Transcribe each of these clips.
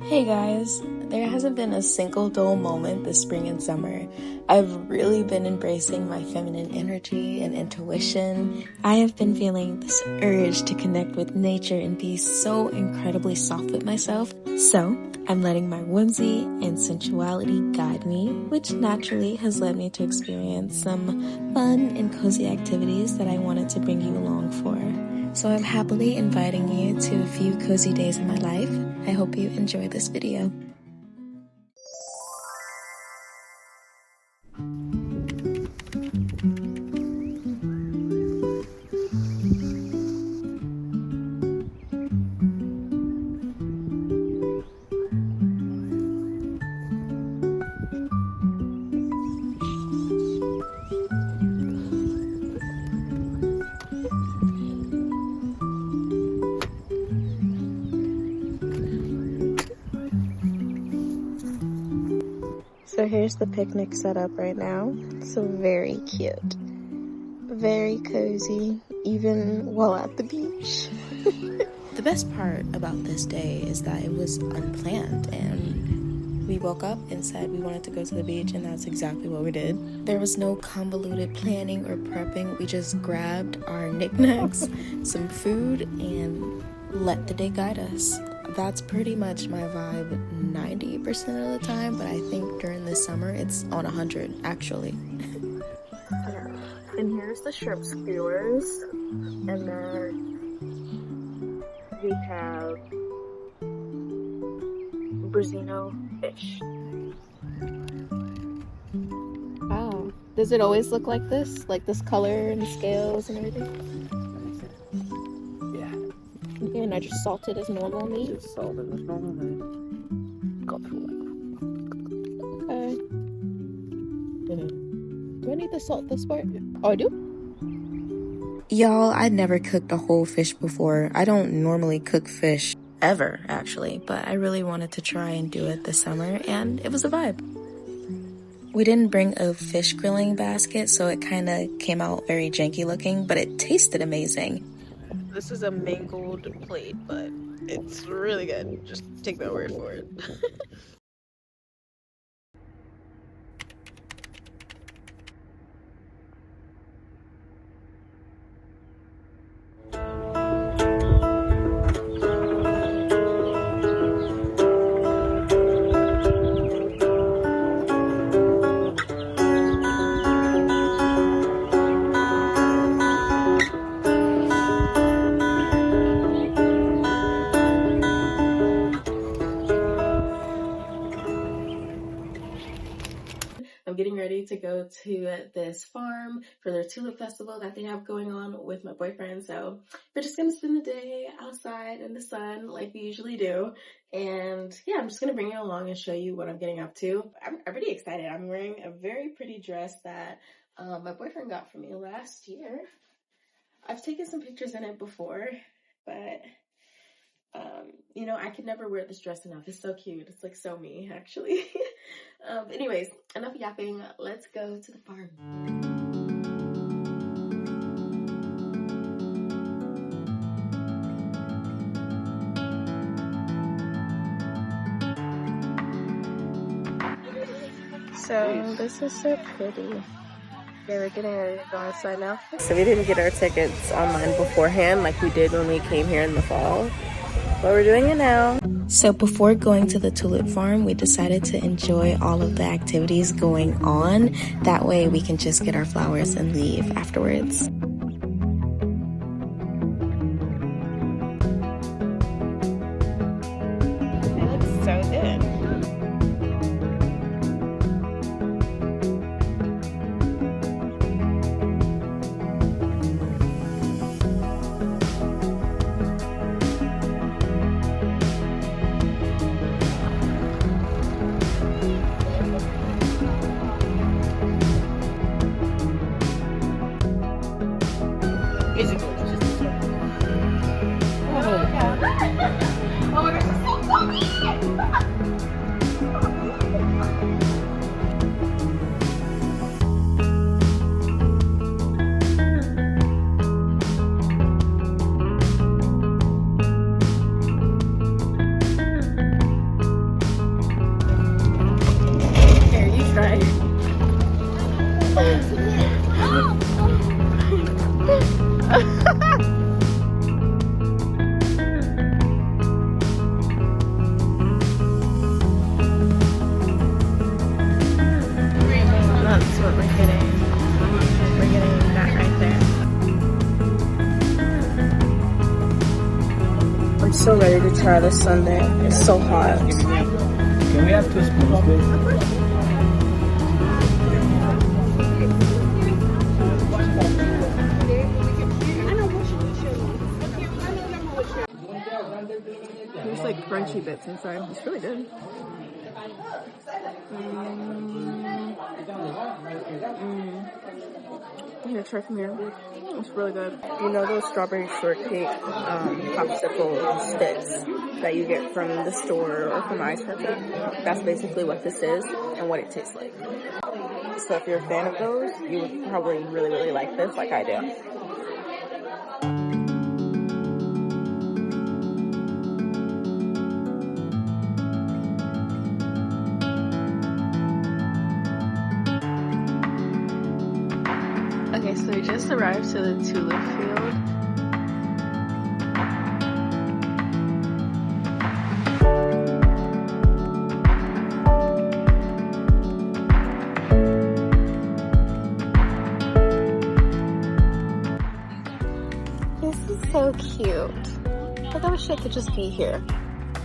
Hey guys, there hasn't been a single dull moment this spring and summer. I've really been embracing my feminine energy and intuition. I have been feeling this urge to connect with nature and be so incredibly soft with myself. So, I'm letting my whimsy and sensuality guide me, which naturally has led me to experience some fun and cozy activities that I wanted to bring you along for. So I'm happily inviting you to a few cozy days in my life. I hope you enjoy this video. So here's the picnic setup right now. So very cute, very cozy, even while at the beach. The best part about this day is that it was unplanned and we woke up and said we wanted to go to the beach, and that's exactly what we did. There was no convoluted planning or prepping. We just grabbed our knickknacks, some food, and let the day guide us. That's pretty much my vibe 90% of the time, but I think during the summer it's on 100 actually. And here's the shrimp skewers, and then we have Brazino fish. Wow, does it always look like this color and scales and everything? And I just salted as normal meat. Just salted as normal meat. Go through it. Okay. Do I need to salt this part? Oh, I do? Y'all, I'd never cooked a whole fish before. I don't normally cook fish ever, actually, but I really wanted to try and do it this summer, and it was a vibe. We didn't bring a fish grilling basket, so it kind of came out very janky looking, but it tasted amazing. This is a mangled plate, but it's really good. Just take my word for it. I'm getting ready to go to this farm for their Tulip festival that they have going on with my boyfriend. So we're just gonna spend the day outside in the sun like we usually do. And yeah, I'm just gonna bring you along and show you what I'm getting up to. I'm pretty excited. I'm wearing a very pretty dress that my boyfriend got for me last year. I've taken some pictures in it before, but you know, I could never wear this dress enough. It's so cute. It's like so me, actually. Anyways, enough yapping. Let's go to the farm. So this is so pretty. Yeah, we're getting ready to go outside now. So we didn't get our tickets online beforehand like we did when we came here in the fall, but we're doing it now. So before going to the tulip farm, we decided to enjoy all of the activities going on. That way we can just get our flowers and leave afterwards. It looks so good. Oh my gosh, it's so funny! try this sundae. It's so hot. Can we have 2 spoons, please? There's like crunchy bits inside. It's really good. I'm gonna try from here. It's really good. You know those strawberry shortcake popsicle sticks that you get from the store or from Ice Cafe? That's basically what this is and what it tastes like. So if you're a fan of those, you would probably really, really like this, like I do. Okay, so we just arrived to the Tulip field. This is so cute. Like, I wish I could just be here.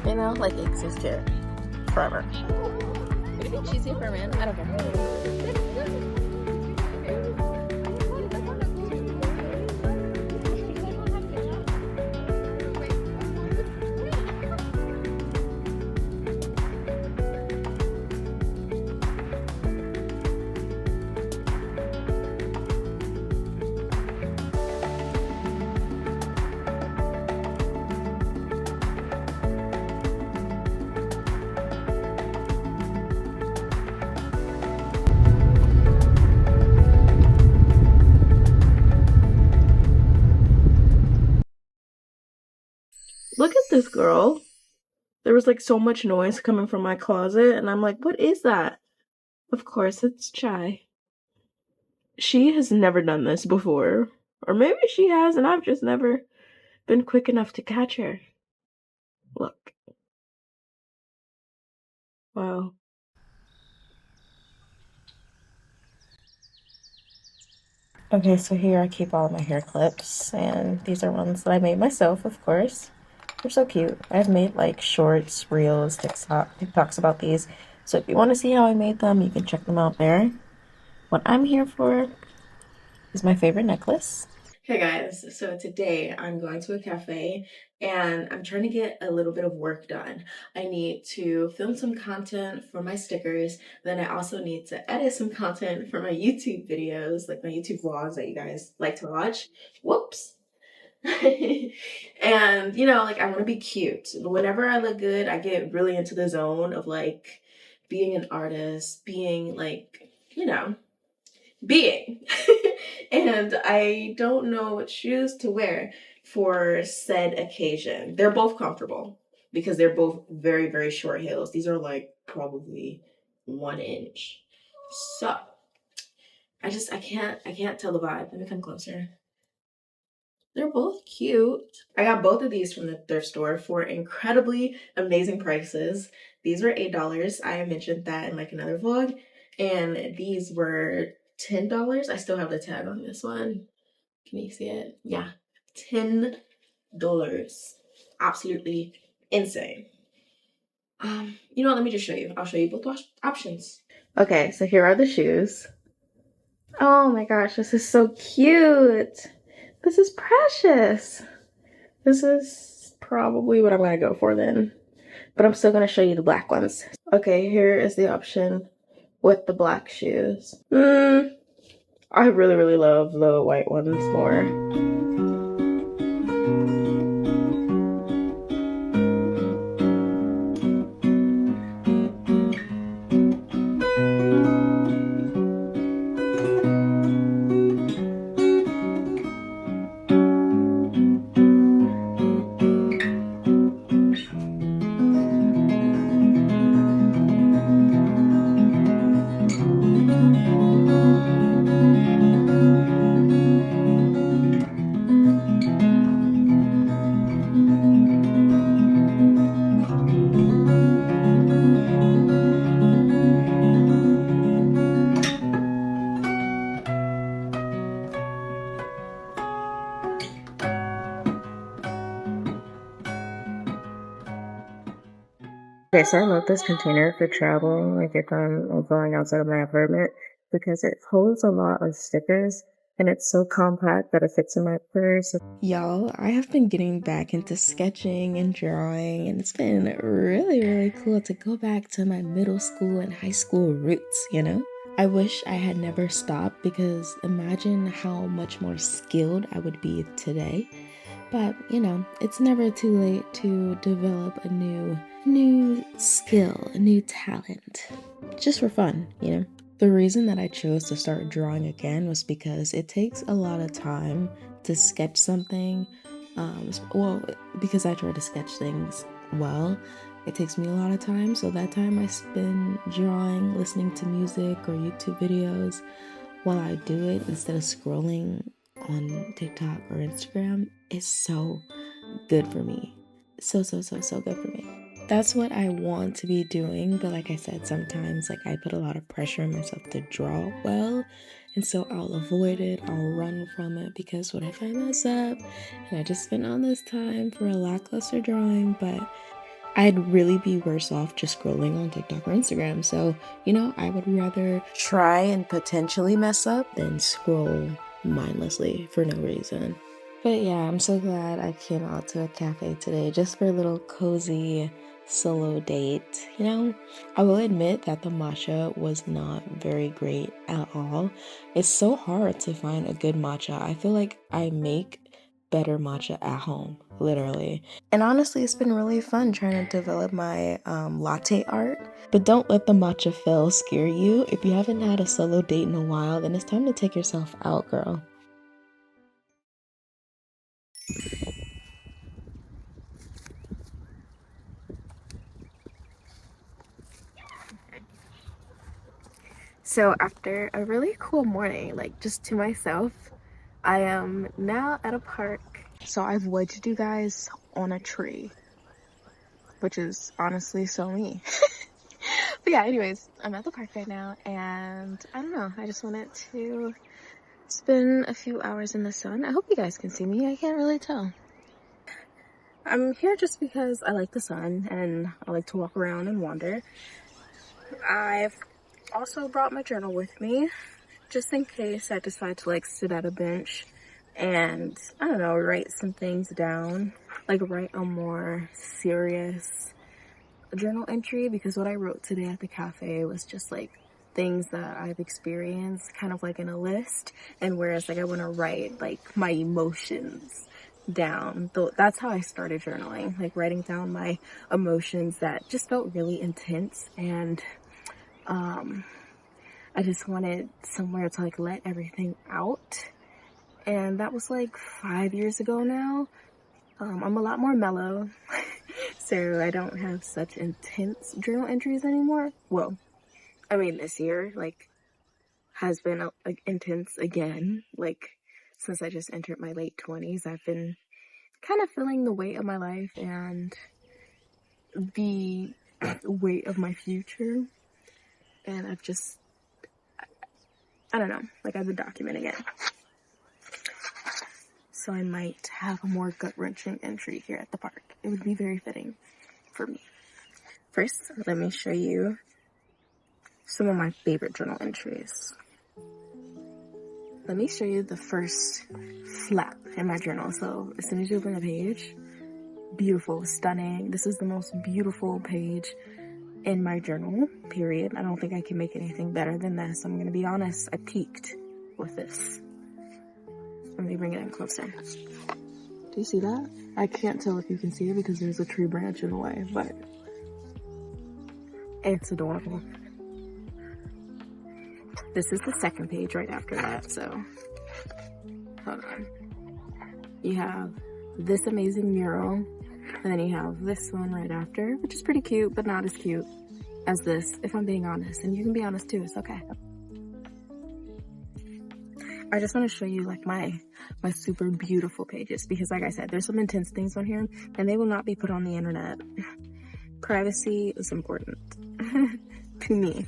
You know, like exist here forever. Would it be cheesy for a man? I don't care. Look at this girl. There was like so much noise coming from my closet, and I'm like, what is that? Of course, it's Chai. She has never done this before. Or maybe she has, and I've just never been quick enough to catch her. Look. Wow. Okay, so here I keep all my hair clips, and these are ones that I made myself, of course. They're so cute. I've made like shorts, reels, TikToks about these. So if you want to see how I made them, you can check them out there. What I'm here for is my favorite necklace. Hey guys, so today I'm going to a cafe and I'm trying to get a little bit of work done. I need to film some content for my stickers. Then I also need to edit some content for my YouTube videos, like my YouTube vlogs that you guys like to watch. Whoops. And you know, like I want to be cute. Whenever I look good, I get really into the zone of like being an artist, being like, you know, being. And I don't know what shoes to wear for said occasion. They're both comfortable because they're both very, very short heels. These are like probably 1 inch. So I can't tell the vibe. Let me come closer. They're both cute. I got both of these from the thrift store for incredibly amazing prices. These were $8. I mentioned that in like another vlog. And these were $10. I still have the tag on this one. Can you see it? Yeah, $10. Absolutely insane. You know what? Let me just show you. I'll show you both options. Okay, so here are the shoes. Oh my gosh, this is so cute. This is precious. This is probably what I'm gonna go for then. But I'm still gonna show you the black ones. Okay, here is the option with the black shoes. I really, really love the white ones more. Okay, so I love this container for traveling, like if I'm going outside of my apartment, because it holds a lot of stickers and it's so compact that it fits in my purse. Y'all, I have been getting back into sketching and drawing, and it's been really, really cool to go back to my middle school and high school roots, you know? I wish I had never stopped because imagine how much more skilled I would be today. But, you know, it's never too late to develop a new skill, a new talent, just for fun, you know? The reason that I chose to start drawing again was because it takes a lot of time to sketch something. Well, because I try to sketch things well, it takes me a lot of time. So that time I spend drawing, listening to music or YouTube videos while I do it instead of scrolling on TikTok or Instagram is so good for me. So good for me. That's what I want to be doing, but like I said, sometimes like I put a lot of pressure on myself to draw well, and so I'll avoid it, I'll run from it because what if I mess up and I just spent all this time for a lackluster drawing, but I'd really be worse off just scrolling on TikTok or Instagram. So, you know, I would rather try and potentially mess up than scroll mindlessly for no reason. But yeah, I'm so glad I came out to a cafe today just for a little cozy solo date. You know, I will admit that the matcha was not very great at all. It's so hard to find a good matcha. I feel like I make better matcha at home, literally. And honestly, it's been really fun trying to develop my latte art. But don't let the matcha fail scare you. If you haven't had a solo date in a while, then it's time to take yourself out, girl. So after a really cool morning, like just to myself, I am now at a park. So I've wedged you guys on a tree, which is honestly so me. But yeah, anyways, I'm at the park right now, and I don't know, I just wanted to spend a few hours in the sun. I hope you guys can see me. I can't really tell. I'm here just because I like the sun and I like to walk around and wander. I've also brought my journal with me just in case I decide to like sit at a bench and I don't know, write some things down, like write a more serious journal entry, because what I wrote today at the cafe was just like things that I've experienced kind of like in a list, and whereas like I want to write like my emotions down. That's how I started journaling, like writing down my emotions that just felt really intense, and I just wanted somewhere to like let everything out. And that was like 5 years ago now. I'm a lot more mellow, so I don't have such intense journal entries anymore. Well, I mean, this year, like, has been like intense again. Like, since I just entered my late 20s, I've been kind of feeling the weight of my life and the weight of my future. And I've just, I don't know, like I've been documenting it. So I might have a more gut-wrenching entry here at the park. It would be very fitting for me. First, let me show you some of my favorite journal entries. Let me show you the first flap in my journal. So as soon as you open the page, beautiful, stunning. This is the most beautiful page in my journal, period. I don't think I can make anything better than this. I'm gonna be honest, I peaked with this. Let me bring it in closer. Do you see that? I can't tell if you can see it because there's a tree branch in the way, but it's adorable. This is the second page right after that, so hold on. You have this amazing mural, and then you have this one right after, which is pretty cute, but not as cute as this, if I'm being honest. And you can be honest too, it's okay. I just want to show you like my super beautiful pages, because like I said, there's some intense things on here and they will not be put on the internet. Privacy is important to me,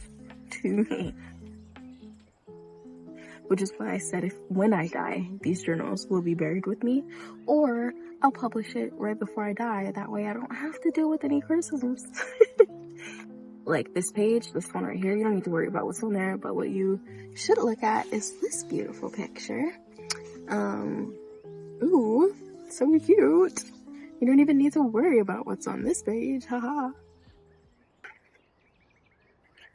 which is why I said when I die, these journals will be buried with me, or I'll publish it right before I die. That way I don't have to deal with any criticisms. like this page, this one right here, you don't need to worry about what's on there, but what you should look at is this beautiful picture. Ooh, so cute. You don't even need to worry about what's on this page, haha.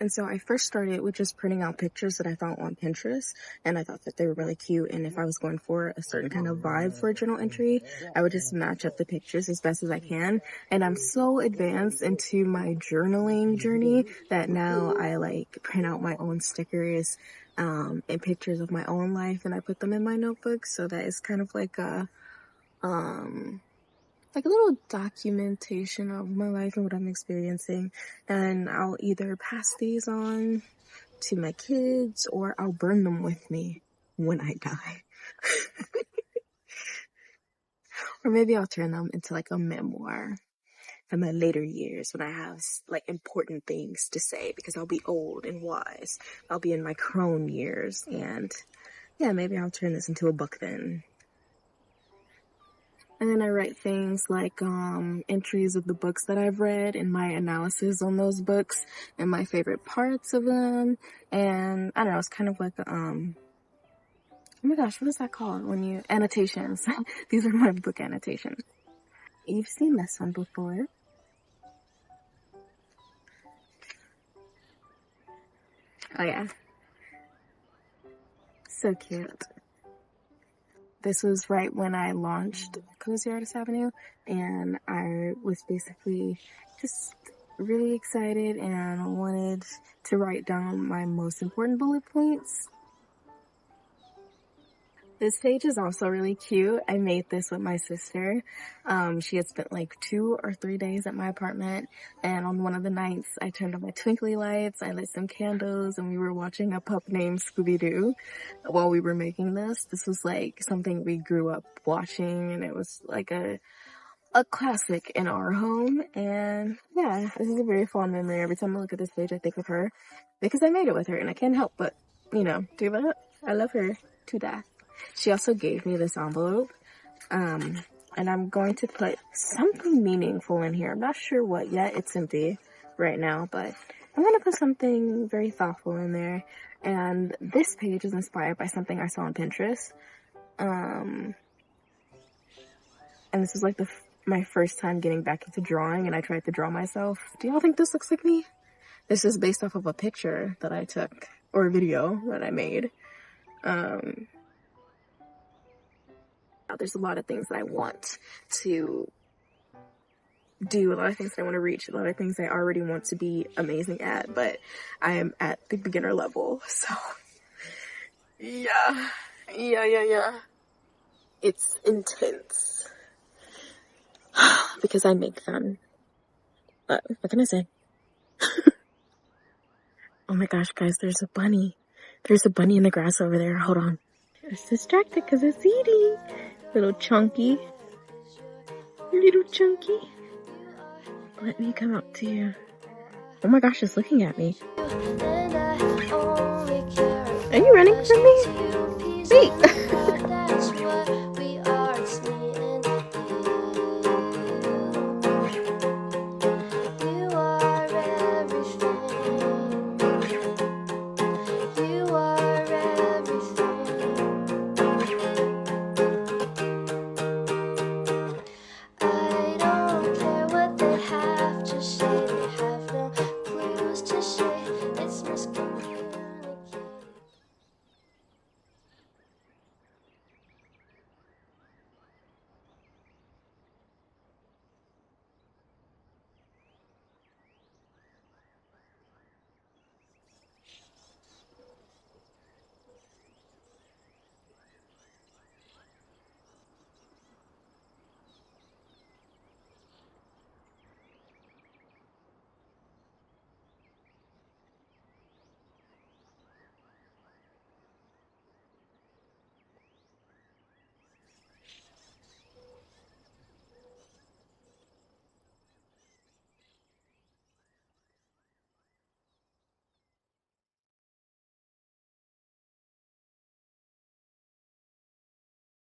And so I first started with just printing out pictures that I found on Pinterest, and I thought that they were really cute. And if I was going for a certain kind of vibe for a journal entry, I would just match up the pictures as best as I can. And I'm so advanced into my journaling journey that now I like print out my own stickers and pictures of my own life, and I put them in my notebook, so that it's kind of like a little documentation of my life and what I'm experiencing. And I'll either pass these on to my kids or I'll burn them with me when I die. Or maybe I'll turn them into like a memoir in my later years when I have like important things to say, because I'll be old and wise. I'll be in my crone years, and yeah, maybe I'll turn this into a book then. And then I write things like entries of the books that I've read and my analysis on those books and my favorite parts of them. And I don't know, it's kind of like oh my gosh, what is that called when you annotations? These are my book annotations. You've seen this one before. Oh yeah, so cute. This was right when I launched Cozy Artist Avenue, and I was basically just really excited and wanted to write down my most important bullet points. This page is also really cute. I made this with my sister. She had spent like 2 or 3 days at my apartment, and on one of the nights I turned on my twinkly lights, I lit some candles, and we were watching a pup named Scooby-Doo while we were making this. This was like something we grew up watching, and it was like a classic in our home. And yeah, this is a very fond memory. Every time I look at this page I think of her, because I made it with her, and I can't help but, do that. I love her to death. She also gave me this envelope, and I'm going to put something meaningful in here. I'm not sure what yet. It's empty right now, but I'm going to put something very thoughtful in there. And this page is inspired by something I saw on Pinterest. And this was like my first time getting back into drawing, and I tried to draw myself. Do y'all think this looks like me? This is based off of a picture that I took, or a video that I made. There's a lot of things that I want to do, a lot of things that I want to reach, a lot of things I already want to be amazing at, but I am at the beginner level, so yeah. It's intense because I make them. What can I say? Oh my gosh, guys, there's a bunny. There's a bunny in the grass over there. Hold on. It's distracted because it's eating. Little chunky. Little chunky. Let me come up to you. Oh my gosh, it's looking at me. Are you running from me? Wait.